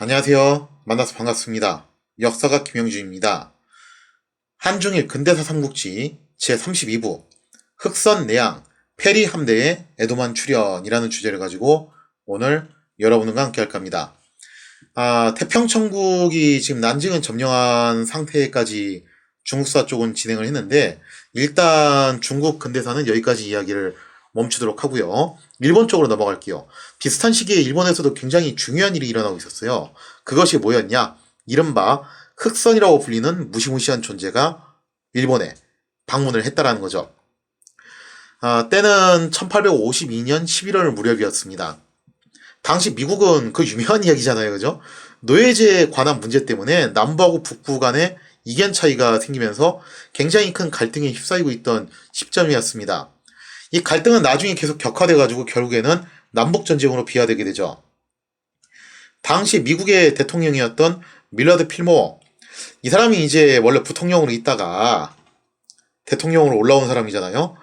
안녕하세요. 만나서 반갑습니다. 역사가 김영준입니다. 한중일 근대사 삼국지 제32부 흑선 내양 페리 함대의 에도만 출현이라는 주제를 가지고 오늘 여러분과 함께 할까 합니다. 태평천국이 지금 난징을 점령한 상태까지 중국사 쪽은 진행을 했는데 일단 중국 근대사는 여기까지 이야기를 멈추도록 하고요. 일본 쪽으로 넘어갈게요. 비슷한 시기에 일본에서도 굉장히 중요한 일이 일어나고 있었어요. 그것이 뭐였냐? 이른바 흑선이라고 불리는 무시무시한 존재가 일본에 방문을 했다라는 거죠. 때는 1852년 11월 무렵이었습니다. 당시 미국은 그 유명한 이야기잖아요. 그죠? 노예제에 관한 문제 때문에 남부하고 북부 간의 이견 차이가 생기면서 굉장히 큰 갈등에 휩싸이고 있던 시점이었습니다. 이 갈등은 나중에 계속 격화돼가지고 결국에는 남북전쟁으로 비화되게 되죠. 당시 미국의 대통령이었던 밀러드 필모어, 이 사람이 이제 원래 부통령으로 있다가 대통령으로 올라온 사람이잖아요.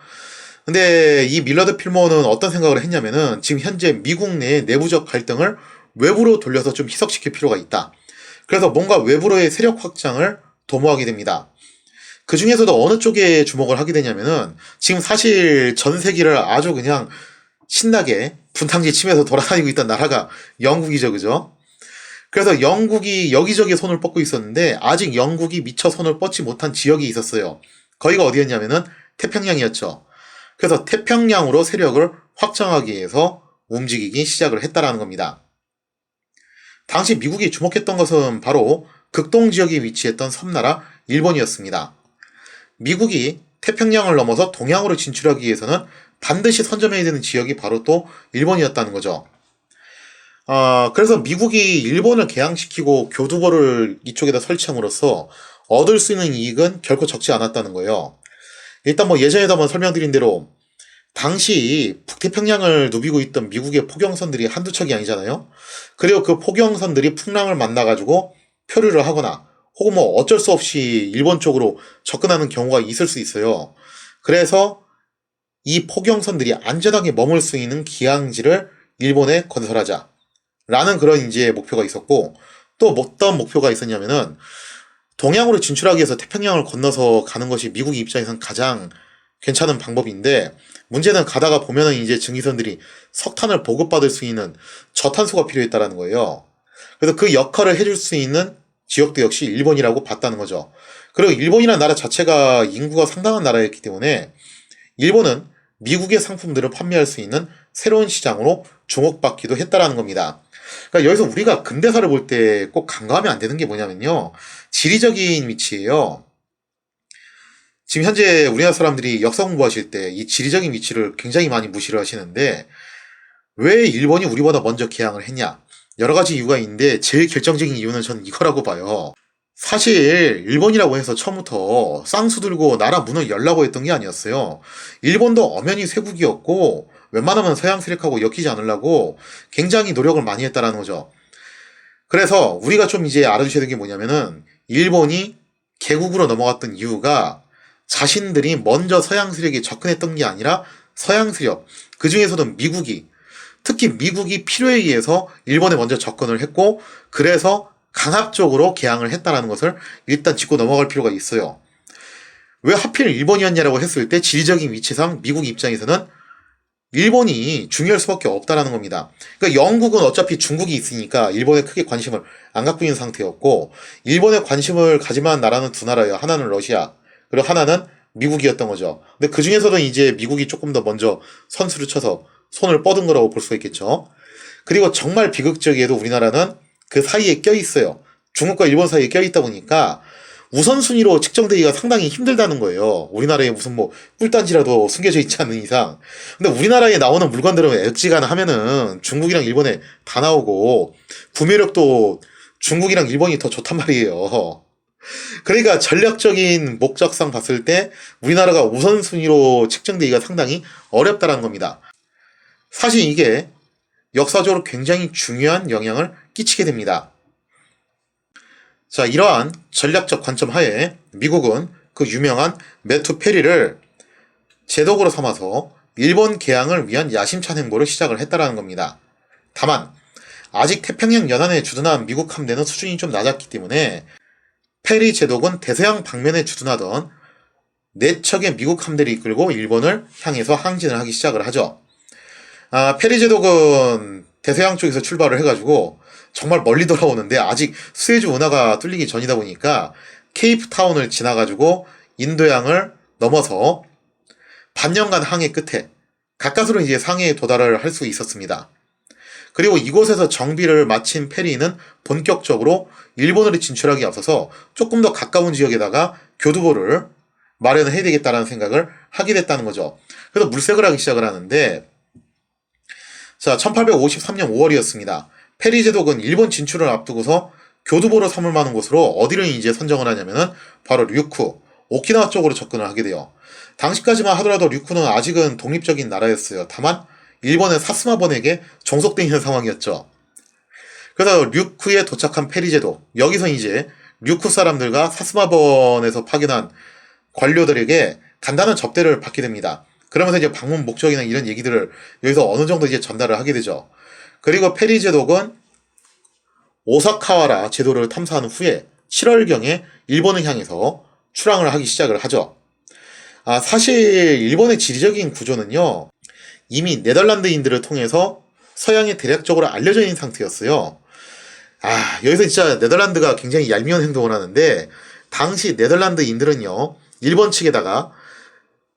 근데 이 밀러드 필모어는 어떤 생각을 했냐면은 지금 현재 미국 내 내부적 갈등을 외부로 돌려서 좀 희석시킬 필요가 있다. 그래서 뭔가 외부로의 세력 확장을 도모하게 됩니다. 그 중에서도 어느 쪽에 주목을 하게 되냐면은 지금 사실 전 세계를 아주 그냥 신나게 분탕질 치면서 돌아다니고 있던 나라가 영국이죠, 그죠? 그래서 영국이 여기저기 손을 뻗고 있었는데 아직 영국이 미처 손을 뻗지 못한 지역이 있었어요. 거기가 어디였냐면은 태평양이었죠. 그래서 태평양으로 세력을 확장하기 위해서 움직이기 시작을 했다라는 겁니다. 당시 미국이 주목했던 것은 바로 극동 지역에 위치했던 섬나라 일본이었습니다. 미국이 태평양을 넘어서 동양으로 진출하기 위해서는 반드시 선점해야 되는 지역이 바로 또 일본이었다는 거죠. 그래서 미국이 일본을 개항시키고 교두보를 이쪽에다 설치함으로써 얻을 수 있는 이익은 결코 적지 않았다는 거예요. 일단 뭐 예전에도 한번 설명드린 대로 당시 북태평양을 누비고 있던 미국의 포경선들이 한두 척이 아니잖아요. 그리고 그 포경선들이 풍랑을 만나가지고 표류를 하거나 혹은 뭐 어쩔 수 없이 일본 쪽으로 접근하는 경우가 있을 수 있어요. 그래서 이 포경선들이 안전하게 머물 수 있는 기항지를 일본에 건설하자 라는 그런 이제 목표가 있었고, 또 어떤 목표가 있었냐면은 동양으로 진출하기 위해서 태평양을 건너서 가는 것이 미국 입장에선 가장 괜찮은 방법인데, 문제는 가다가 보면은 이제 증기선들이 석탄을 보급받을 수 있는 저탄소가 필요했다라는 거예요. 그래서 그 역할을 해줄 수 있는 지역도 역시 일본이라고 봤다는 거죠. 그리고 일본이라는 나라 자체가 인구가 상당한 나라였기 때문에 일본은 미국의 상품들을 판매할 수 있는 새로운 시장으로 주목받기도 했다라는 겁니다. 그러니까 여기서 우리가 근대사를 볼 때 꼭 간과하면 안 되는 게 뭐냐면요. 지리적인 위치예요. 지금 현재 우리나라 사람들이 역사 공부하실 때 이 지리적인 위치를 굉장히 많이 무시를 하시는데 왜 일본이 우리보다 먼저 개항을 했냐? 여러 가지 이유가 있는데 제일 결정적인 이유는 저는 이거라고 봐요. 사실 일본이라고 해서 처음부터 쌍수 들고 나라 문을 열라고 했던 게 아니었어요. 일본도 엄연히 쇄국이었고 웬만하면 서양 세력하고 엮이지 않으려고 굉장히 노력을 많이 했다라는 거죠. 그래서 우리가 좀 이제 알아두셔야 되는 게 뭐냐면은 일본이 개국으로 넘어갔던 이유가 자신들이 먼저 서양 세력에 접근했던 게 아니라 서양 세력, 그 중에서도 특히 미국이 필요에 의해서 일본에 먼저 접근을 했고 그래서 강압적으로 개항을 했다는 것을 일단 짚고 넘어갈 필요가 있어요. 왜 하필 일본이었냐라고 했을 때 지리적인 위치상 미국 입장에서는 일본이 중요할 수밖에 없다라는 겁니다. 그러니까 영국은 어차피 중국이 있으니까 일본에 크게 관심을 안 갖고 있는 상태였고 일본에 관심을 가질 만한 나라는 두 나라예요. 하나는 러시아, 그리고 하나는 미국이었던 거죠. 근데 그 중에서도 이제 미국이 조금 더 먼저 선수를 쳐서 손을 뻗은 거라고 볼 수가 있겠죠. 그리고 정말 비극적이게도 우리나라는 그 사이에 껴있어요. 중국과 일본 사이에 껴있다 보니까 우선순위로 측정되기가 상당히 힘들다는 거예요. 우리나라에 무슨 뭐 꿀단지라도 숨겨져 있지 않는 이상. 근데 우리나라에 나오는 물건들은 엑지간하면은 중국이랑 일본에 다 나오고 구매력도 중국이랑 일본이 더 좋단 말이에요. 그러니까 전략적인 목적상 봤을 때 우리나라가 우선순위로 측정되기가 상당히 어렵다는 겁니다. 사실 이게 역사적으로 굉장히 중요한 영향을 끼치게 됩니다. 자, 이러한 전략적 관점 하에 미국은 그 유명한 매투 페리를 제독으로 삼아서 일본 개항을 위한 야심찬 행보를 시작을 했다라는 겁니다. 다만 아직 태평양 연안에 주둔한 미국 함대는 수준이 좀 낮았기 때문에 페리 제독은 대서양 방면에 주둔하던 4척의 미국 함대를 이끌고 일본을 향해서 항진을 하기 시작을 하죠. 페리 제독은 대서양 쪽에서 출발을 해가지고 정말 멀리 돌아오는데 아직 수에즈 운하가 뚫리기 전이다 보니까 케이프타운을 지나가지고 인도양을 넘어서 반년간 항해 끝에 가까스로 이제 상해에 도달을 할 수 있었습니다. 그리고 이곳에서 정비를 마친 페리는 본격적으로 일본으로 진출하기 앞서서 조금 더 가까운 지역에다가 교두보를 마련을 해야 되겠다는 생각을 하게 됐다는 거죠. 그래서 물색을 하기 시작을 하는데, 자, 1853년 5월이었습니다. 페리 제독은 일본 진출을 앞두고서 교두보로 삼을 만한 곳으로 어디를 이제 선정을 하냐면은 바로 류쿠, 오키나와 쪽으로 접근을 하게 돼요. 당시까지만 하더라도 류쿠는 아직은 독립적인 나라였어요. 다만 일본의 사스마번에게 종속돼 있는 상황이었죠. 그래서 류쿠에 도착한 페리 제독, 여기서 이제 류쿠 사람들과 사스마번에서 파견한 관료들에게 간단한 접대를 받게 됩니다. 그러면서 이제 방문 목적이나 이런 얘기들을 여기서 어느 정도 이제 전달을 하게 되죠. 그리고 페리 제독은 오사카와라 제도를 탐사한 후에 7월경에 일본을 향해서 출항을 하기 시작을 하죠. 사실 일본의 지리적인 구조는요, 이미 네덜란드인들을 통해서 서양에 대략적으로 알려져 있는 상태였어요. 여기서 진짜 네덜란드가 굉장히 얄미운 행동을 하는데, 당시 네덜란드인들은요, 일본 측에다가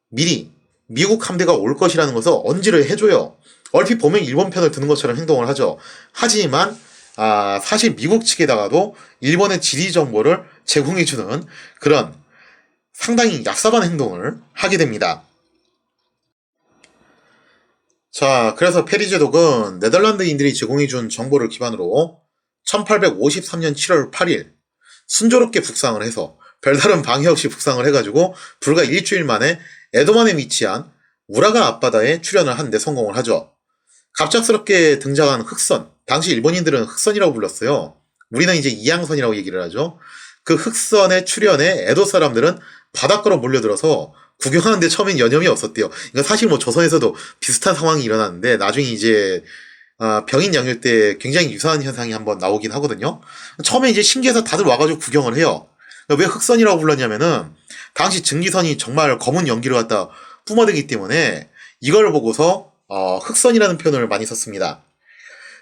미리 미국 함대가 올 것이라는 것을 언지를 해줘요. 얼핏 보면 일본 편을 드는 것처럼 행동을 하죠. 하지만 사실 미국 측에다가도 일본의 지리 정보를 제공해주는 그런 상당히 얍삽한 행동을 하게 됩니다. 자, 그래서 페리 제독은 네덜란드인들이 제공해준 정보를 기반으로 1853년 7월 8일 순조롭게 북상을 해서 별다른 방해 없이 북상을 해가지고 불과 일주일 만에 에도만에 위치한 우라가 앞바다에 출현을 하는데 성공을 하죠. 갑작스럽게 등장한 흑선, 당시 일본인들은 흑선이라고 불렀어요. 우리는 이제 이양선이라고 얘기를 하죠. 그 흑선의 출현에 에도 사람들은 바닷가로 몰려들어서 구경하는데 처음엔 여념이 없었대요. 그러니까 사실 뭐 조선에서도 비슷한 상황이 일어났는데 나중에 이제 병인 양요 때 굉장히 유사한 현상이 한번 나오긴 하거든요. 처음에 이제 신기해서 다들 와가지고 구경을 해요. 왜 흑선이라고 불렀냐면은 당시 증기선이 정말 검은 연기를 갖다 뿜어대기 때문에 이걸 보고서 흑선이라는 표현을 많이 썼습니다.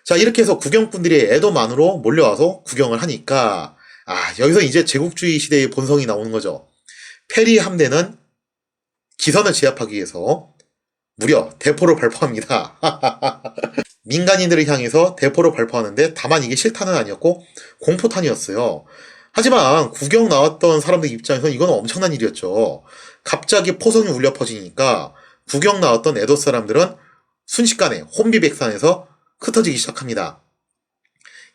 자, 이렇게 해서 구경꾼들이 에도만으로 몰려와서 구경을 하니까 여기서 이제 제국주의 시대의 본성이 나오는 거죠. 페리 함대는 기선을 제압하기 위해서 무려 대포를 발포합니다. 민간인들을 향해서 대포를 발포하는데 다만 이게 실탄은 아니었고 공포탄이었어요. 하지만 구경 나왔던 사람들 입장에서는 이건 엄청난 일이었죠. 갑자기 포성이 울려 퍼지니까 구경 나왔던 에도 사람들은 순식간에 혼비백산에서 흩어지기 시작합니다.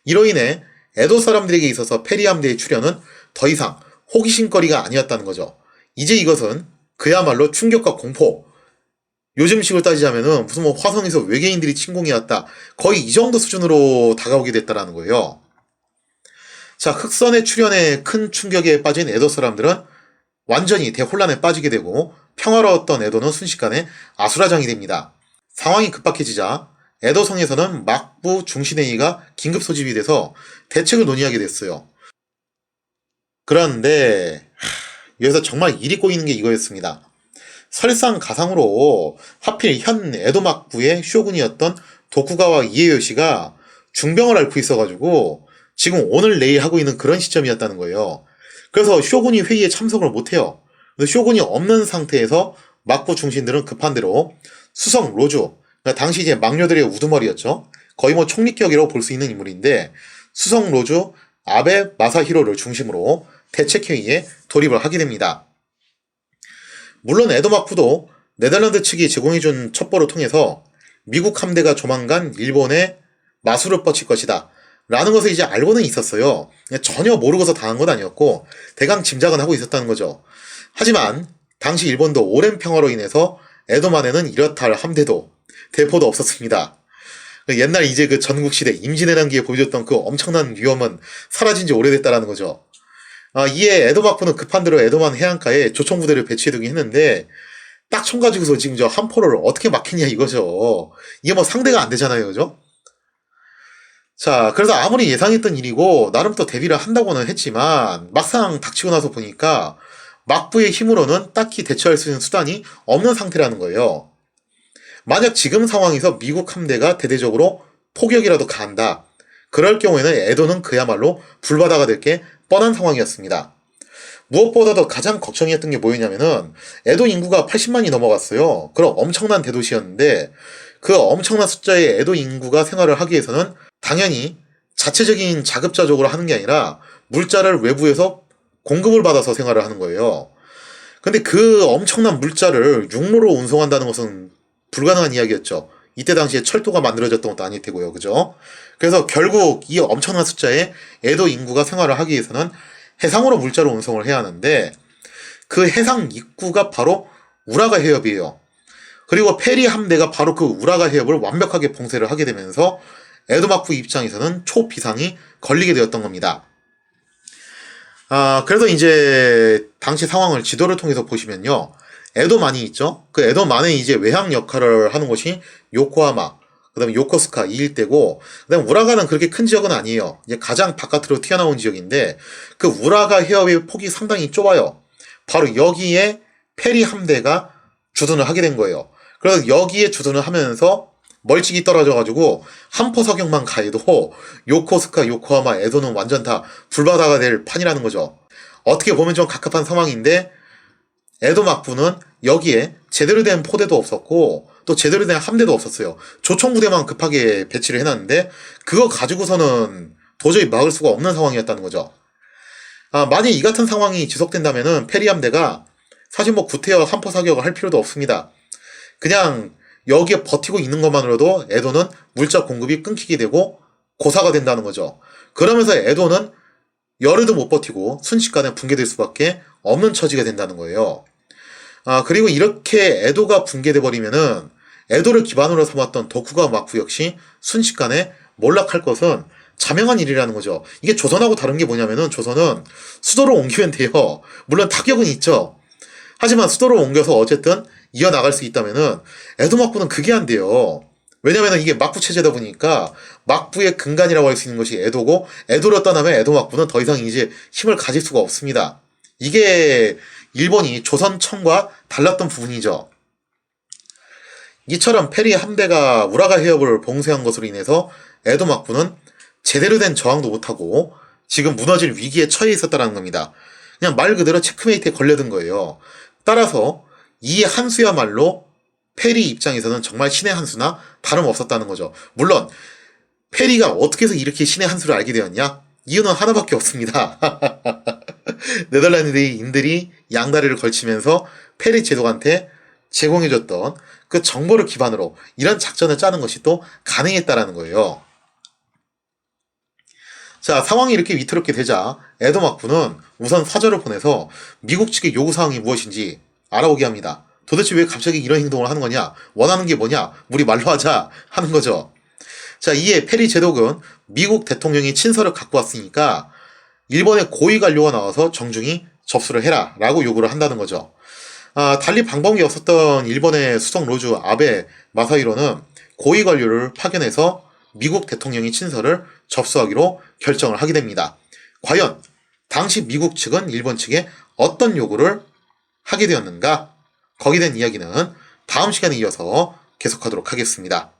이로 인해 에도 사람들에게 있어서 페리 함대의 출현은 더 이상 호기심거리가 아니었다는 거죠. 이제 이것은 그야말로 충격과 공포, 요즘식으로 따지자면은 무슨 뭐 화성에서 외계인들이 침공해 왔다, 거의 이 정도 수준으로 다가오게 됐다라는 거예요. 자, 흑선의 출현에 큰 충격에 빠진 에도 사람들은 완전히 대혼란에 빠지게 되고 평화로웠던 에도는 순식간에 아수라장이 됩니다. 상황이 급박해지자 에도성에서는 막부 중신회의가 긴급 소집이 돼서 대책을 논의하게 됐어요. 그런데 여기서 정말 일이 꼬이는 게 이거였습니다. 설상가상으로 하필 현 에도 막부의 쇼군이었던 도쿠가와 이에요시가 중병을 앓고 있어가지고 지금 오늘 내일 하고 있는 그런 시점이었다는 거예요. 그래서 쇼군이 회의에 참석을 못해요. 쇼군이 없는 상태에서 막부 중신들은 급한 대로 수성 로주, 그러니까 당시 이제 막료들의 우두머리였죠. 거의 뭐 총리격이라고 볼 수 있는 인물인데 수성 로주 아베 마사히로를 중심으로 대책회의에 돌입을 하게 됩니다. 물론 에도 막부도 네덜란드 측이 제공해준 첩보를 통해서 미국 함대가 조만간 일본에 마수를 뻗칠 것이다 라는 것을 이제 알고는 있었어요. 전혀 모르고서 당한 건 아니었고 대강 짐작은 하고 있었다는 거죠. 하지만 당시 일본도 오랜 평화로 인해서 에도만에는 이렇다 할 함대도 대포도 없었습니다. 옛날 이제 그 전국시대 임진왜란기에 보여줬던 그 엄청난 위험은 사라진 지 오래됐다라는 거죠. 이에 에도 막부는 급한 대로 에도만 해안가에 조총부대를 배치해두긴 했는데 딱 총 가지고서 지금 저 함포를 어떻게 막겠냐 이거죠. 이게 뭐 상대가 안 되잖아요, 그죠? 자, 그래서 아무리 예상했던 일이고 나름 또 대비를 한다고는 했지만 막상 닥치고 나서 보니까 막부의 힘으로는 딱히 대처할 수 있는 수단이 없는 상태라는 거예요. 만약 지금 상황에서 미국 함대가 대대적으로 포격이라도 가한다. 그럴 경우에는 에도는 그야말로 불바다가 될 게 뻔한 상황이었습니다. 무엇보다도 가장 걱정이었던 게 뭐였냐면은 에도 인구가 80만이 넘어갔어요. 그럼 엄청난 대도시였는데 그 엄청난 숫자의 에도 인구가 생활을 하기 위해서는 당연히 자체적인 자급자족으로 하는 게 아니라 물자를 외부에서 공급을 받아서 생활을 하는 거예요. 근데 그 엄청난 물자를 육로로 운송한다는 것은 불가능한 이야기였죠. 이때 당시에 철도가 만들어졌던 것도 아닐 테고요. 그죠? 그래서 결국 이 엄청난 숫자의 에도 인구가 생활을 하기 위해서는 해상으로 물자로 운송을 해야 하는데 그 해상 입구가 바로 우라가 해협이에요. 그리고 페리 함대가 바로 그 우라가 해협을 완벽하게 봉쇄를 하게 되면서 에도막부 입장에서는 초비상이 걸리게 되었던 겁니다. 그래서 이제 당시 상황을 지도를 통해서 보시면요. 에도만이 있죠. 그 에도만의 이제 외항 역할을 하는 곳이 요코하마, 그 다음에 요코스카 이 일대고, 그 다음에 우라가는 그렇게 큰 지역은 아니에요. 이제 가장 바깥으로 튀어나온 지역인데, 그 우라가 해협의 폭이 상당히 좁아요. 바로 여기에 페리 함대가 주둔을 하게 된 거예요. 그래서 여기에 주둔을 하면서 멀찍이 떨어져가지고 한포석영만 가해도 요코스카, 요코하마, 에도는 완전 다 불바다가 될 판이라는 거죠. 어떻게 보면 좀 갑갑한 상황인데 에도 막부는 여기에 제대로 된 포대도 없었고 또 제대로 된 함대도 없었어요. 조총부대만 급하게 배치를 해놨는데 그거 가지고서는 도저히 막을 수가 없는 상황이었다는 거죠. 만약 이 같은 상황이 지속된다면은 페리 함대가 사실 뭐 구태여 한포 사격을 할 필요도 없습니다. 그냥 여기에 버티고 있는 것만으로도 에도는 물자 공급이 끊기게 되고 고사가 된다는 거죠. 그러면서 에도는 열흘도 못 버티고 순식간에 붕괴될 수밖에 없는 처지가 된다는 거예요. 그리고 이렇게 에도가 붕괴돼 버리면은 에도를 기반으로 삼았던 도쿠가와 막부 역시 순식간에 몰락할 것은 자명한 일이라는 거죠. 이게 조선하고 다른 게 뭐냐면은 조선은 수도를 옮기면 돼요. 물론 타격은 있죠. 하지만 수도를 옮겨서 어쨌든 이어나갈 수 있다면은 에도 막부는 그게 안 돼요. 왜냐면은 이게 막부 체제다 보니까 막부의 근간이라고 할 수 있는 것이 에도고 에도를 떠나면 에도 막부는 더 이상 이제 힘을 가질 수가 없습니다. 이게 일본이 조선청과 달랐던 부분이죠. 이처럼 페리 함대가 우라가 해협을 봉쇄한 것으로 인해서 에도 막부는 제대로 된 저항도 못하고 지금 무너질 위기에 처해 있었다는 겁니다. 그냥 말 그대로 체크메이트에 걸려든 거예요. 따라서 이 한 수야말로 페리 입장에서는 정말 신의 한 수나 다름없었다는 거죠. 물론 페리가 어떻게 해서 이렇게 신의 한 수를 알게 되었냐? 이유는 하나밖에 없습니다. 네덜란드인들이 양다리를 걸치면서 페리 제독한테 제공해줬던 그 정보를 기반으로 이런 작전을 짜는 것이 또 가능했다라는 거예요. 자, 상황이 이렇게 위태롭게 되자 에도 막부는 우선 사절을 보내서 미국 측의 요구사항이 무엇인지 알아오게 합니다. 도대체 왜 갑자기 이런 행동을 하는 거냐? 원하는 게 뭐냐? 우리 말로 하자 하는 거죠. 자, 이에 페리 제독은 미국 대통령이 친서를 갖고 왔으니까 일본의 고위 관료가 나와서 정중히 접수를 해라 라고 요구를 한다는 거죠. 달리 방법이 없었던 일본의 수석 로주 아베 마사히로는 고위 관료를 파견해서 미국 대통령의 친서를 접수하기로 결정을 하게 됩니다. 과연 당시 미국 측은 일본 측에 어떤 요구를 하게 되었는가? 거기에 대한 이야기는 다음 시간에 이어서 계속하도록 하겠습니다.